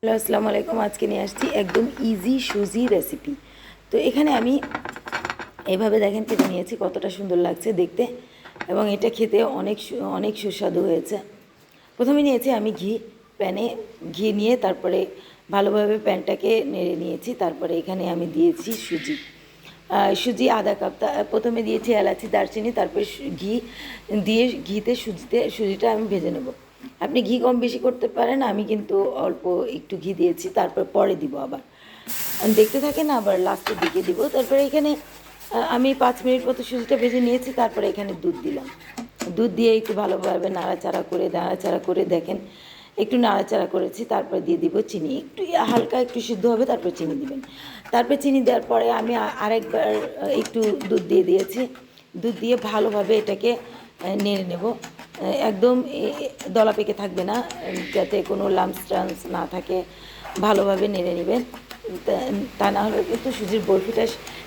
Hello, আসসালামু আলাইকুম। আজকে নিয়ে আসছি একদম ইজি সুজি রেসিপি। তো এখানে আমি এভাবে দেখেন কেটে নিয়েছি, কতটা সুন্দর লাগছে দেখতে এবং এটা খেতে অনেক সুস্বাদু হয়েছে। প্রথমে নিয়েছি আমি ঘি, প্যানে ঘি নিয়ে তারপরে ভালোভাবে প্যানটাকে নেড়ে নিয়েছি। তারপরে এখানে আমি দিয়েছি সুজি, সুজি আধা কাপ। প্রথমে দিয়েছি এলাচি, দারচিনি, তারপরে ঘি দিয়ে সুজিটা আমি ভেজে নেব। আপনি ঘি কম বেশি করতে পারেন, আমি কিন্তু অল্প একটু ঘি দিয়েছি, তারপর পরে দিব আবার। দেখতে থাকেন, আবার লাস্টের দিকে দিব। তারপরে এখানে আমি 5 মিনিট মতো সুজিটা ভেজে নিয়েছি। তারপরে এখানে দুধ দিলাম। দুধ দিয়ে একটু ভালোভাবে নাড়াচাড়া করে দেখেন একটু নাড়াচাড়া করেছি। তারপরে দিয়ে দিব চিনি, একটু হালকা একটু সিদ্ধ হবে, তারপরে চিনি দিবেন। তারপরে চিনি দেওয়ার পরে আমি আরেকবার একটু দুধ দিয়ে দিয়েছি। দুধ দিয়ে ভালোভাবে এটাকে নেড়ে নেব। একদম দলা পেকে থাকবে না, যাতে কোনো লাম্পস টাম্পস না থাকে। ভালোভাবে নেড়ে নেবেন, তা না হলে কিন্তু সুজির বরফিটা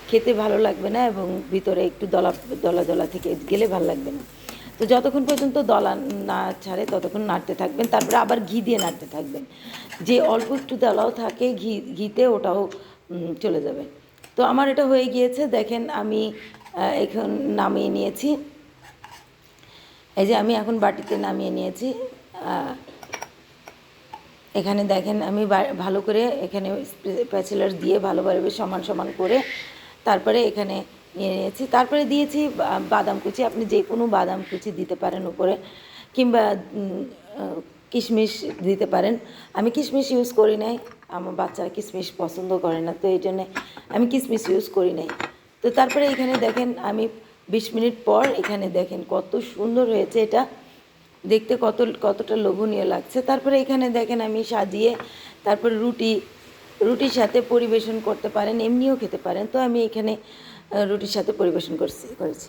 খেতে ভালো লাগবে না এবং ভিতরে একটু দলা দলা থেকে গেলে ভালো লাগবে না। তো যতক্ষণ পর্যন্ত দলা না ছাড়ে ততক্ষণ নাড়তে থাকবেন। তারপরে আবার ঘি দিয়ে নাড়তে থাকবেন, যে অল্প একটু দলাও থাকে ঘিতে, ওটাও চলে যাবে। তো আমার এটা হয়ে গিয়েছে, দেখেন আমি এখন নামিয়ে নিয়েছি। এই যে আমি এখন বাটিতে নামিয়ে নিয়েছি। এখানে দেখেন আমি ভালো করে এখানে প্যাচেলার দিয়ে ভালোভাবে সমান সমান করে তারপরে এখানে নিয়ে নিয়েছি। তারপরে দিয়েছি বাদাম কুচি, আপনি যে কোনো বাদাম কুচি দিতে পারেন উপরে, কিংবা কিশমিশ দিতে পারেন। আমি কিশমিশ ইউজ করি নাই, আমার বাচ্চারা কিশমিশ পছন্দ করে না, তো এই জন্যে আমি কিশমিশ ইউজ করি নাই। তো তারপরে এখানে দেখেন আমি 20 মিনিট পর এখানে দেখেন কত সুন্দর হয়েছে এটা দেখতে, কতটা লোভনীয় লাগছে। তারপরে এখানে দেখেন আমি সাজিয়ে তারপরে রুটির সাথে পরিবেশন করতে পারেন, এমনিও খেতে পারেন। তো আমি এখানে রুটির সাথে পরিবেশন করেছি।